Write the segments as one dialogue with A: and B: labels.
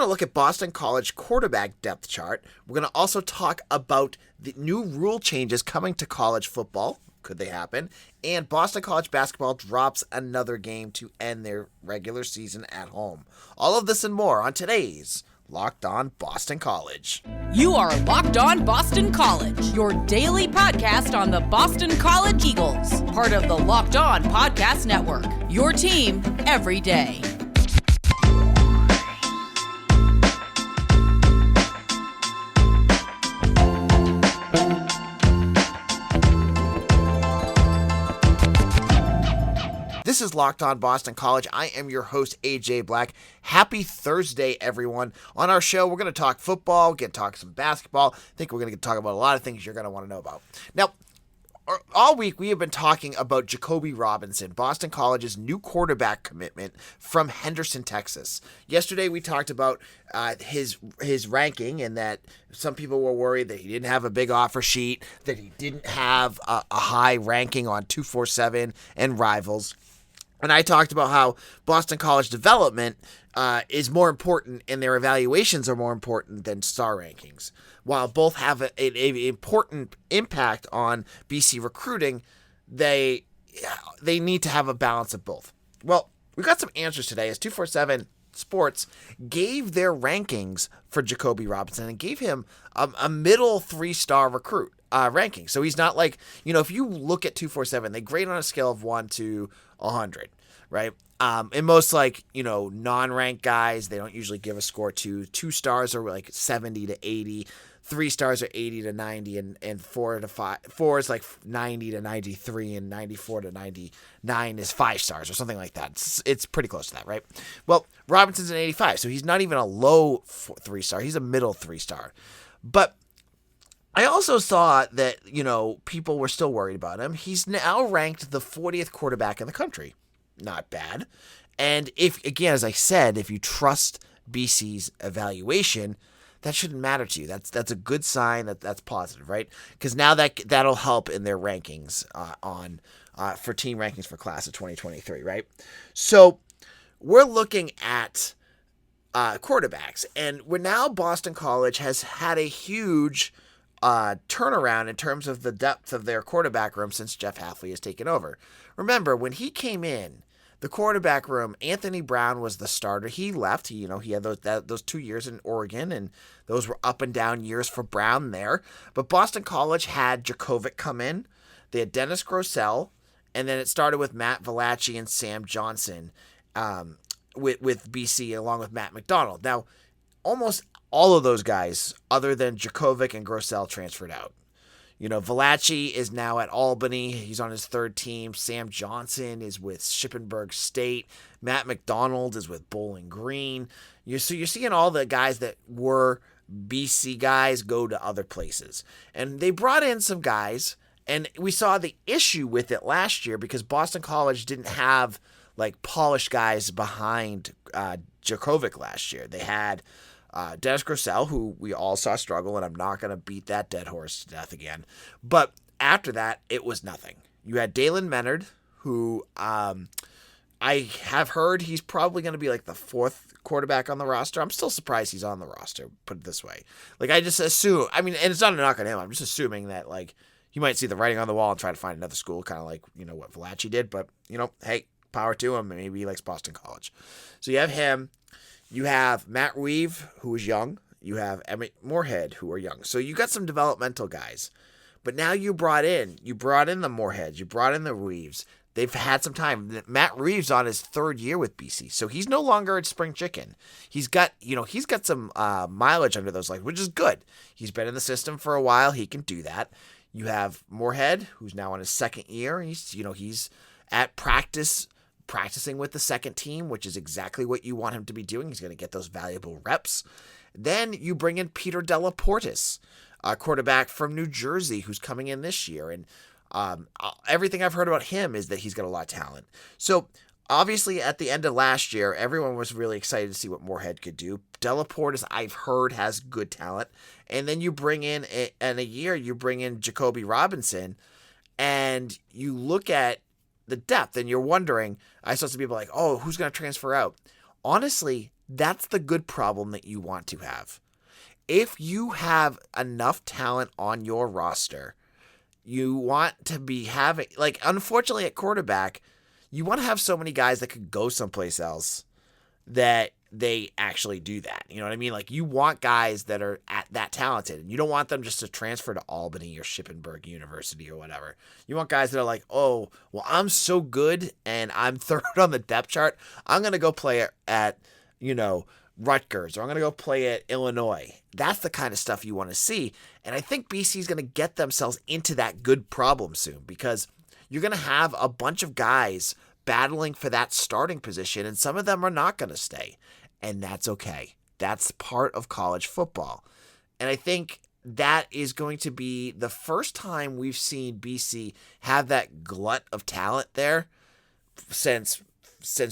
A: to look at Boston College quarterback depth chart. We're going to also talk about the new rule changes coming to college football. Could they happen? And Boston College basketball drops another game to end their regular season at home. All of this and more on today's Locked On Boston College.
B: You are Locked On Boston College, your daily podcast on the Boston College Eagles, part of the Locked On Podcast Network, your team every day.
A: This is Locked On Boston College. I am your host, AJ Black. Happy Thursday, everyone. On our show, we're going to talk football, talk some basketball. I think we're going to talk about a lot of things you're going to want to know about. Now, all week we have been talking about Jacoby Robinson, Boston College's new quarterback commitment from Henderson, Texas. Yesterday we talked about his ranking and that some people were worried that he didn't have a big offer sheet, that he didn't have a high ranking on 247 and Rivals. And I talked about how Boston College development is more important and their evaluations are more important than star rankings. While both have an important impact on BC recruiting, they need to have a balance of both. Well, we got some answers today as 247 Sports gave their rankings for Jacoby Robinson and gave him a middle 3-star recruit ranking. So he's not like, if you look at 247, they grade on a scale of 1 to 100, right? And most non-ranked guys, they don't usually give a score to 2 stars are like 70 to 80, 3 stars are 80 to 90, and 4 is like 90 to 93, and 94 to 99 is 5 stars or something like that. It's pretty close to that, right? Well, Robinson's an 85, so he's not even a low 3-star. He's a middle 3-star. But I also saw that, people were still worried about him. He's now ranked the 40th quarterback in the country. Not bad. And as I said, if you trust BC's evaluation, that shouldn't matter to you. That's a good sign. That's positive, right? Because now that'll help in their rankings for team rankings for class of 2023, right? So we're looking at quarterbacks, and Boston College has had a huge turnaround in terms of the depth of their quarterback room since Jeff Hafley has taken over. Remember, when he came in, the quarterback room, Anthony Brown was the starter. He left. He had those 2 years in Oregon, and those were up and down years for Brown there. But Boston College had Djokovic come in. They had Dennis Grosel, and then it started with Matt Valachi and Sam Johnson with BC along with Matt McDonald. Now, almost all of those guys, other than Djokovic and Grosel, transferred out. Valachi is now at Albany. He's on his 3rd team. Sam Johnson is with Shippensburg State. Matt McDonald is with Bowling Green. So you're seeing all the guys that were BC guys go to other places. And they brought in some guys, and we saw the issue with it last year because Boston College didn't have polished guys behind Djokovic last year. They had Dennis Grosel, who we all saw struggle, and I'm not going to beat that dead horse to death again. But after that, it was nothing. You had Dalen Menard, who I have heard he's probably going to be the 4th quarterback on the roster. I'm still surprised he's on the roster, put it this way. I just assume, and it's not a knock on him. I'm just assuming that, he might see the writing on the wall and try to find another school, kind of what Valachi did. But, hey, power to him. Maybe he likes Boston College. So you have him. You have Matt Reeve, who is young. You have Emmett Moorhead, who are young. So you got some developmental guys. But now you brought in the Moorheads. You brought in the Reeves. They've had some time. Matt Reeves on his 3rd year with BC. So he's no longer a spring chicken. He's got some mileage under those legs, which is good. He's been in the system for a while. He can do that. You have Moorhead, who's now on his 2nd year. He's at practicing with the 2nd team, which is exactly what you want him to be doing. He's going to get those valuable reps. Then you bring in Peter Delaportis, a quarterback from New Jersey who's coming in this year. And everything I've heard about him is that he's got a lot of talent. So obviously at the end of last year, everyone was really excited to see what Moorhead could do. Delaportis, I've heard, has good talent. And then you bring in, you bring in Jacoby Robinson, and you look at the depth, and you're wondering, I saw some people who's going to transfer out? Honestly, That's the good problem that you want to have. If you have enough talent on your roster, you want to be having, like, unfortunately at quarterback, you want to have so many guys that could go someplace else that they actually do that. You know what I mean? Like, you want guys that are that talented, and you don't want them just to transfer to Albany or Shippensburg University or whatever. You want guys that are like, oh, well, I'm so good and I'm third on the depth chart. I'm going to go play at, Rutgers, or I'm going to go play at Illinois. That's the kind of stuff you want to see. And I think BC is going to get themselves into that good problem soon, because you're going to have a bunch of guys battling for that starting position, and some of them are not going to stay. And that's okay. That's part of college football. And I think that is going to be the first time we've seen BC have that glut of talent there since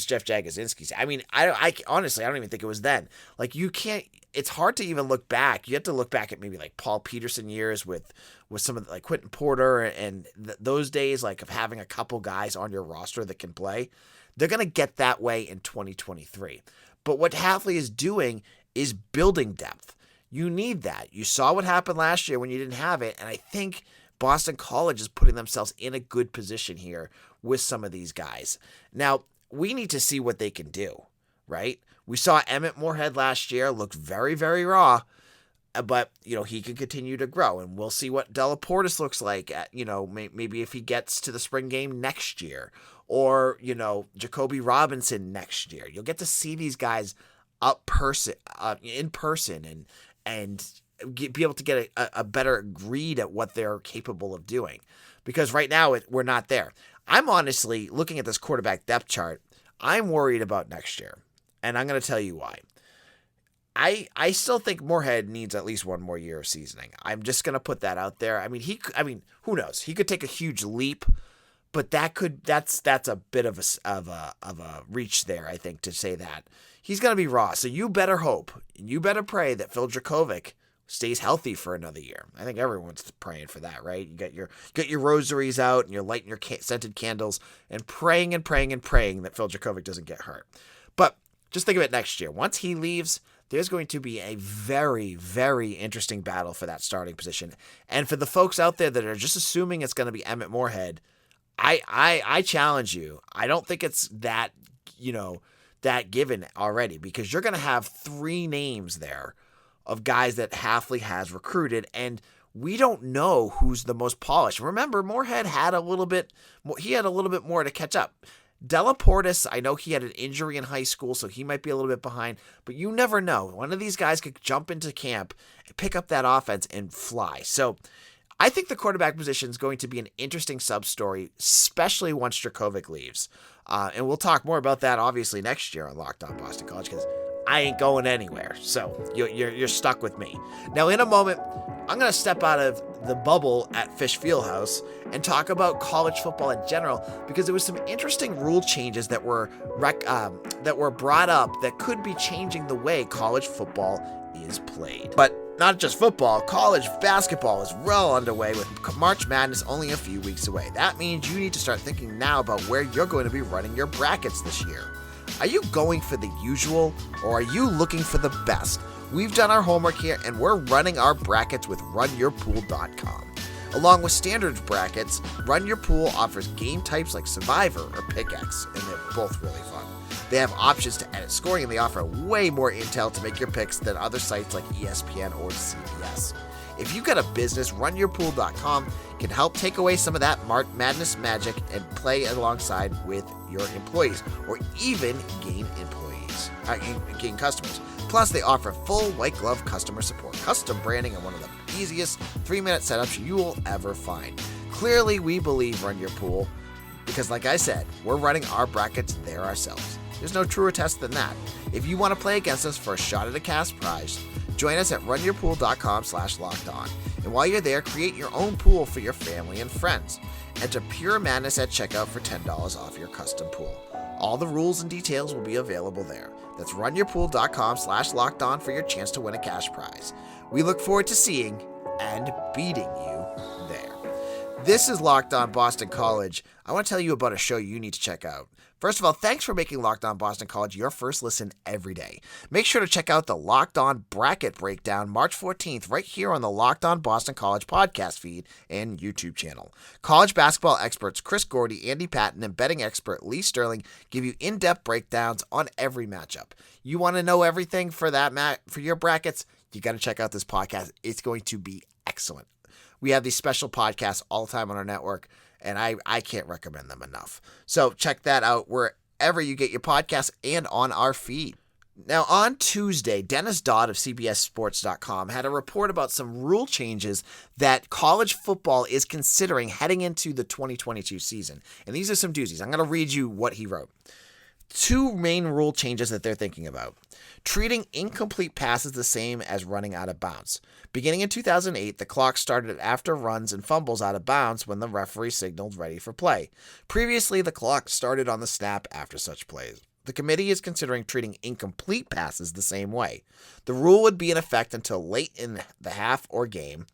A: Jeff Jagodzinski's. I mean, I honestly, I don't even think it was then. Like, you can't, it's hard to even look back. You have to look back at maybe like Paul Peterson years with some of the, like, Quentin Porter and those days, like, of having a couple guys on your roster that can play. They're going to get that way in 2023. But what Hafley is doing is building depth. You need that. You saw what happened last year when you didn't have it. And I think Boston College is putting themselves in a good position here with some of these guys. Now, we need to see what they can do, right? We saw Emmett Moorhead last year look very, very raw, but, he can continue to grow, and we'll see what Della Portis looks like at, maybe if he gets to the spring game next year, or, Jacoby Robinson next year. You'll get to see these guys in person and be able to get a better read at what they're capable of doing, because right now we're not there. I'm honestly looking at this quarterback depth chart. I'm worried about next year, and I'm going to tell you why. I still think Moorhead needs at least one more year of seasoning. I'm just going to put that out there. I mean, who knows? He could take a huge leap, but that's a bit of a reach there, I think, to say that. He's going to be raw. So you better hope, and you better pray that Phil Dracovic stays healthy for another year. I think everyone's praying for that, right? You got your rosaries out, and you're lighting your scented candles and praying and praying and praying that Phil Dracovic doesn't get hurt. But just think of it next year. Once he leaves, there's going to be a very, very interesting battle for that starting position. And for the folks out there that are just assuming it's going to be Emmett Moorhead, I challenge you. I don't think it's that given already, because you're going to have three names there of guys that Hafley has recruited, and we don't know who's the most polished. Remember, Moorhead had a little bit more to catch up. Della Portis, I know he had an injury in high school, so he might be a little bit behind, but you never know. One of these guys could jump into camp, pick up that offense, and fly. So I think the quarterback position is going to be an interesting sub-story, especially once Dracovic leaves. And we'll talk more about that, obviously, next year on Locked On Boston College, because I ain't going anywhere, so you're stuck with me. Now, in a moment, I'm going to step out of the bubble at Fish Fieldhouse and talk about college football in general, because there was some interesting rule changes that were brought up that could be changing the way college football is played. But not just football, college basketball is well underway with March Madness only a few weeks away. That means you need to start thinking now about where you're going to be running your brackets this year. Are you going for the usual, or are you looking for the best? We've done our homework here, and we're running our brackets with runyourpool.com. Along with standard brackets, Run Your Pool offers game types like Survivor or Pickaxe, and they're both really fun. They have options to edit scoring, and they offer way more intel to make your picks than other sites like ESPN or CBS. If you've got a business, runyourpool.com can help take away some of that Madness magic and play alongside with your employees, or even gain customers. Plus, they offer full white glove customer support, custom branding, and one of the easiest 3-minute setups you will ever find. Clearly, we believe Run Your Pool, because like I said, we're running our brackets there ourselves. There's no truer test than that. If you want to play against us for a shot at a cash prize, join us at runyourpool.com/lockedon. And while you're there, create your own pool for your family and friends. Enter Pure Madness at checkout for $10 off your custom pool. All the rules and details will be available there. That's runyourpool.com/lockedon for your chance to win a cash prize. We look forward to seeing and beating you there. This is Locked On Boston College. I want to tell you about a show you need to check out. First of all, thanks for making Locked On Boston College your first listen every day. Make sure to check out the Locked On Bracket Breakdown March 14th right here on the Locked On Boston College podcast feed and YouTube channel. College basketball experts Chris Gordy, Andy Patton, and betting expert Lee Sterling give you in-depth breakdowns on every matchup. You want to know everything for that for your brackets? You got to check out this podcast. It's going to be excellent. We have these special podcasts all the time on our network, and I can't recommend them enough. So check that out wherever you get your podcasts and on our feed. Now, on Tuesday, Dennis Dodd of CBSSports.com had a report about some rule changes that college football is considering heading into the 2022 season. And these are some doozies. I'm going to read you what he wrote. 2 main rule changes that they're thinking about. Treating incomplete passes the same as running out of bounds. Beginning in 2008, the clock started after runs and fumbles out of bounds when the referee signaled ready for play. Previously, the clock started on the snap after such plays. The committee is considering treating incomplete passes the same way. The rule would be in effect until late in the half or game,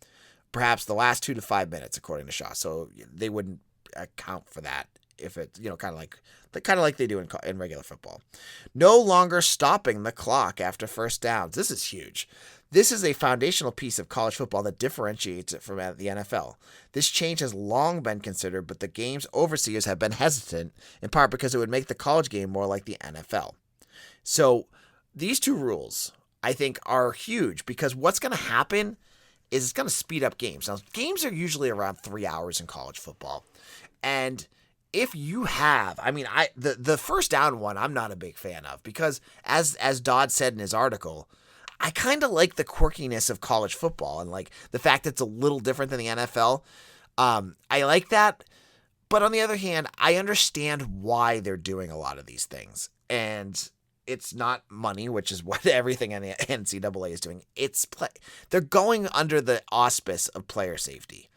A: perhaps the last 2 to 5 minutes, according to Shaw. So they wouldn't account for that if it's, kind of like they do in regular football. No longer stopping the clock after first downs. This is huge. This is a foundational piece of college football that differentiates it from the NFL. This change has long been considered, but the game's overseers have been hesitant, in part because it would make the college game more like the NFL. So these 2 rules, I think, are huge because what's going to happen is it's going to speed up games. Now, games are usually around 3 hours in college football. And if you have, the first down one, I'm not a big fan of because as Dodd said in his article, I kind of like the quirkiness of college football and like the fact that it's a little different than the NFL. I like that. But on the other hand, I understand why they're doing a lot of these things. And it's not money, which is what everything in the NCAA is doing. They're going under the auspice of player safety.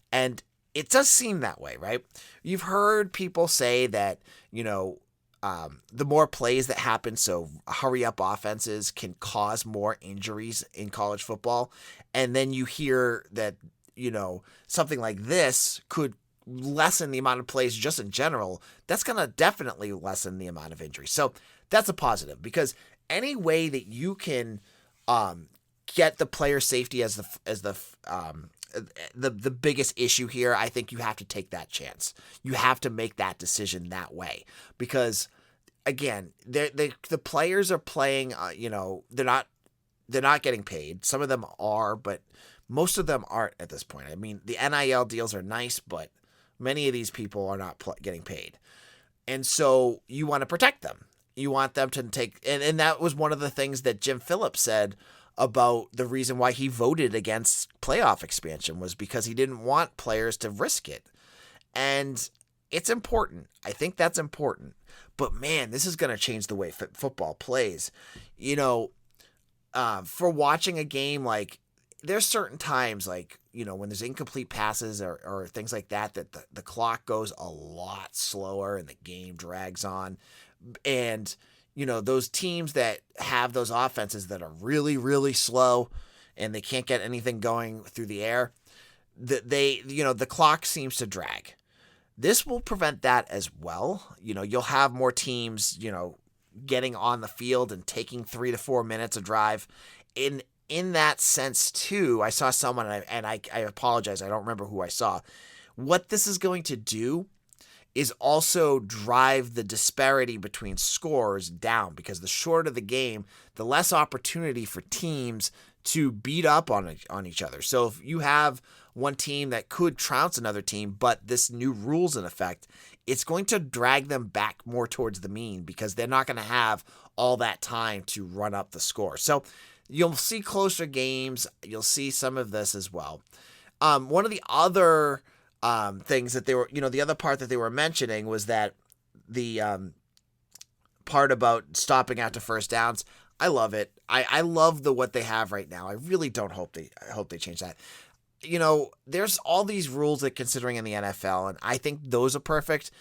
A: And it does seem that way, right? You've heard people say that, the more plays that happen, so hurry up offenses can cause more injuries in college football. And then you hear that, something like this could lessen the amount of plays just in general. That's going to definitely lessen the amount of injuries. So that's a positive because any way that you can get the player safety as the biggest issue here, I think you have to take that chance. You have to make that decision that way because, again, the players are playing. They're not getting paid. Some of them are, but most of them aren't at this point. I mean, the NIL deals are nice, but many of these people are not getting paid, and so you want to protect them. You want them to take, and that was one of the things that Jim Phillips said about the reason why he voted against playoff expansion was because he didn't want players to risk it. And it's important. I think that's important. But man, this is going to change the way football plays. For watching a game, like there's certain times like, when there's incomplete passes or things like that the clock goes a lot slower and the game drags on. And those teams that have those offenses that are really, really slow and they can't get anything going through the air, the clock seems to drag. This will prevent that as well. You'll have more teams, getting on the field and taking 3 to 4 minutes a drive. In that sense, too, I saw someone, and I apologize, I don't remember who I saw. What this is going to do is also drive the disparity between scores down because the shorter the game, the less opportunity for teams to beat up on each other. So if you have one team that could trounce another team, but this new rule's in effect, it's going to drag them back more towards the mean because they're not going to have all that time to run up the score. So you'll see closer games. You'll see some of this as well. One of the other things that they were, the other part that they were mentioning was that the part about stopping after first downs. I love it. I love what they have right now. I really don't hope they change that. There's all these rules that considering in the NFL, and I think those are perfect.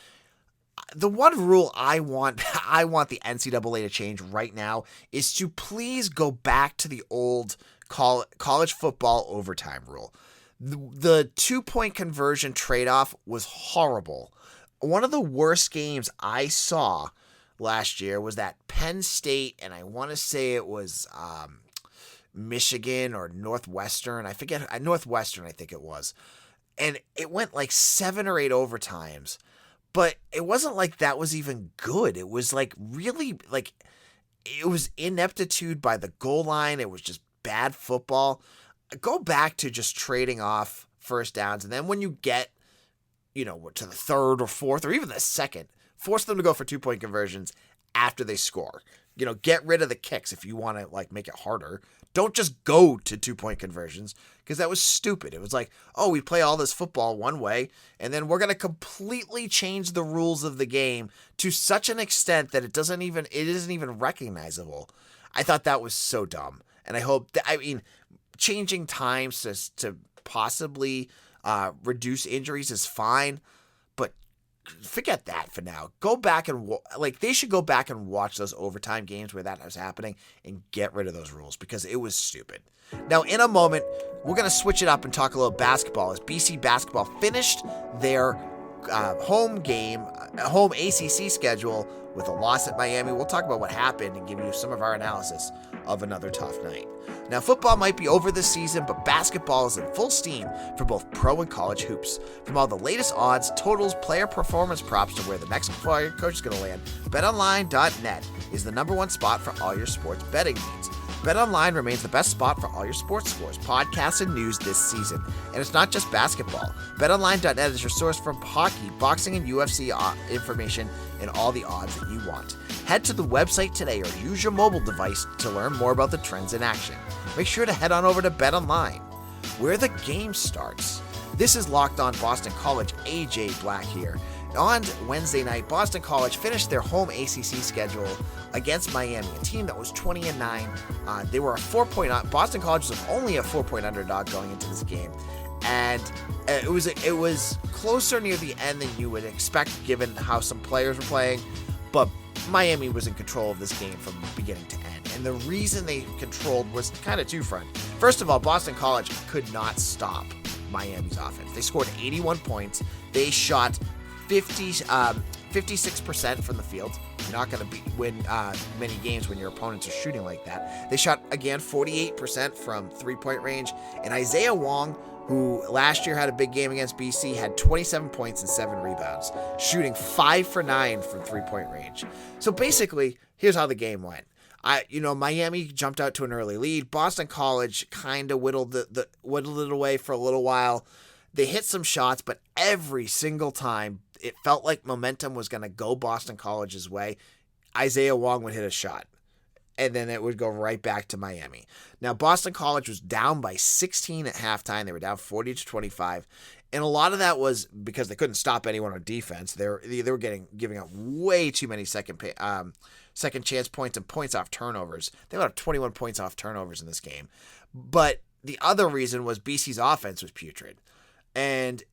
A: The one rule I want the NCAA to change right now is to please go back to the old college football overtime rule. The 2-point conversion trade-off was horrible. One of the worst games I saw last year was that Penn State, and I want to say it was Michigan or Northwestern. I forget. Northwestern, I think it was. And it went like 7 or 8 overtimes. But it wasn't like that was even good. It was like really, like, it was ineptitude by the goal line. It was just bad football. Go back to just trading off first downs. And then when you get, to the third or fourth or even the second, force them to go for 2-point conversions after they score. Get rid of the kicks if you want to, like, make it harder. Don't just go to 2-point conversions, because that was stupid. It was like, oh, we play all this football one way, and then we're going to completely change the rules of the game to such an extent that it isn't even recognizable. I thought that was so dumb. And I hope changing times to possibly reduce injuries is fine, but forget that for now. Go back and they should go back and watch those overtime games where that was happening and get rid of those rules, because it was stupid. Now, in a moment, we're going to switch it up and talk a little basketball, as BC basketball finished their home ACC schedule with a loss at Miami. We'll talk about what happened and give you some of our analysis of another tough night. Now, football might be over this season, but basketball is in full steam for both pro and college hoops. From all the latest odds, totals, player performance props to where the next coach is going to land, BetOnline.net is the #1 spot for all your sports betting needs. BetOnline remains the best spot for all your sports scores, podcasts, and news this season. And it's not just basketball. BetOnline.net is your source for hockey, boxing, and UFC information and all the odds that you want. Head to the website today or use your mobile device to learn more about the trends in action. Make sure to head on over to BetOnline, where the game starts. This is Locked On Boston College. AJ Black here. On Wednesday night, Boston College finished their home ACC schedule against Miami, a team that was 20-9. They were a 4-point. Boston College was only a 4-point underdog going into this game, and it was closer near the end than you would expect, given how some players were playing. But Miami was in control of this game from beginning to end, and the reason they controlled was kind of two-front. First of all, Boston College could not stop Miami's offense. They scored 81 points. They shot 56% from the field. You're not going to win many games when your opponents are shooting like that. They shot, again, 48% from 3-point range. And Isaiah Wong, who last year had a big game against BC, had 27 points and 7 rebounds, shooting 5 for 9 from 3-point range. So basically, here's how the game went. Miami jumped out to an early lead. Boston College kind of whittled it away for a little while. They hit some shots, but every single time it felt like momentum was going to go Boston College's way, Isaiah Wong would hit a shot, and then it would go right back to Miami. Now, Boston College was down by 16 at halftime. They were down 40-25, and a lot of that was because they couldn't stop anyone on defense. They were giving up way too many second chance points and points off turnovers. They got 21 points off turnovers in this game. But the other reason was BC's offense was putrid. And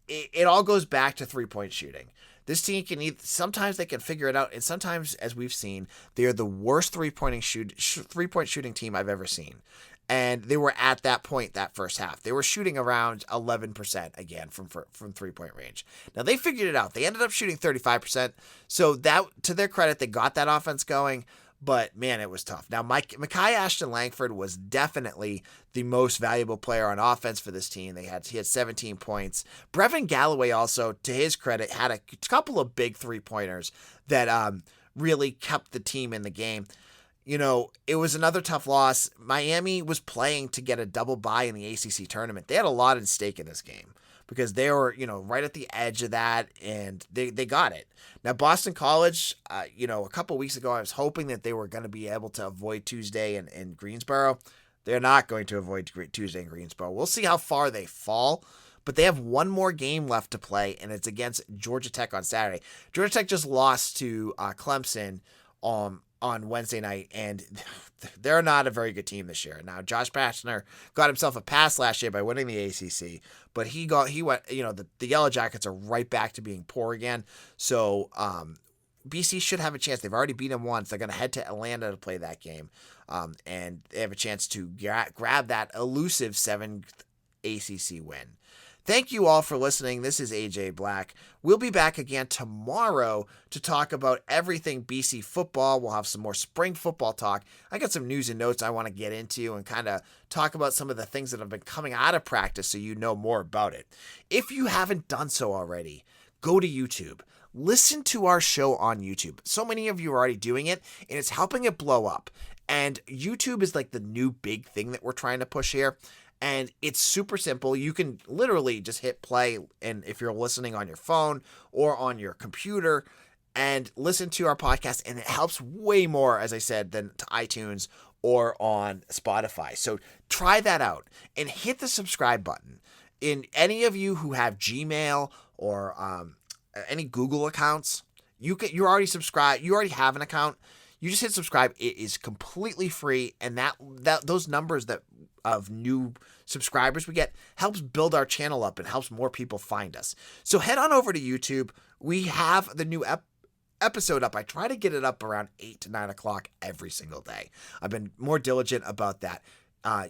A: it all goes back to 3-point shooting. This team sometimes they can figure it out, and sometimes, as we've seen, they are the worst 3-point shooting team I've ever seen. And they were at that point that first half. They were shooting around 11% again from 3-point range. Now, they figured it out. They ended up shooting 35%. So that, to their credit, they got that offense going. But, man, it was tough. Now, Mekhi Ashton Langford was definitely the most valuable player on offense for this team. He had 17 points. Brevin Galloway also, to his credit, had a couple of big 3-pointers that really kept the team in the game. It was another tough loss. Miami was playing to get a double bye in the ACC tournament. They had a lot at stake in this game, because they were, right at the edge of that, and they got it. Now, Boston College, a couple weeks ago, I was hoping that they were going to be able to avoid Tuesday in Greensboro. They're not going to avoid Tuesday in Greensboro. We'll see how far they fall, but they have one more game left to play, and it's against Georgia Tech on Saturday. Georgia Tech just lost to Clemson on Wednesday night, and they're not a very good team this year. Now, Josh Pastner got himself a pass last year by winning the ACC, but he went, the Yellow Jackets are right back to being poor again. So, BC should have a chance. They've already beat them once. They're going to head to Atlanta to play that game. And they have a chance to grab that elusive 7th ACC win. Thank you all for listening. This is AJ Black. We'll be back again tomorrow to talk about everything BC football. We'll have some more spring football talk. I got some news and notes I want to get into and kind of talk about some of the things that have been coming out of practice so you know more about it. If you haven't done so already, go to YouTube. Listen to our show on YouTube. So many of you are already doing it, and it's helping it blow up. And YouTube is like the new big thing that we're trying to push here. And it's super simple. You can literally just hit play, and if you're listening on your phone or on your computer, and listen to our podcast, and it helps way more, as I said, than to iTunes or on Spotify. So try that out and hit the subscribe button. In any of you who have Gmail or any Google accounts, you're already subscribed. You already have an account. You just hit subscribe. It is completely free, and that those numbers that of new subscribers we get helps build our channel up and helps more people find us. So head on over to YouTube. We have the new episode up. I try to get it up around 8 to 9 o'clock every single day. I've been more diligent about that.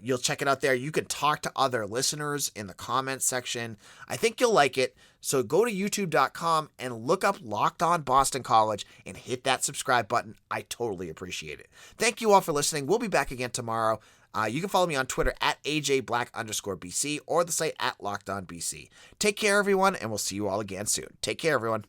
A: You'll check it out there. You can talk to other listeners in the comments section. I think you'll like it. So go to youtube.com and look up Locked On Boston College and hit that subscribe button. I totally appreciate it. Thank you all for listening. We'll be back again tomorrow. You can follow me on Twitter at AJBlack_BC or the site at LockedOnBC. Take care, everyone, and we'll see you all again soon. Take care, everyone.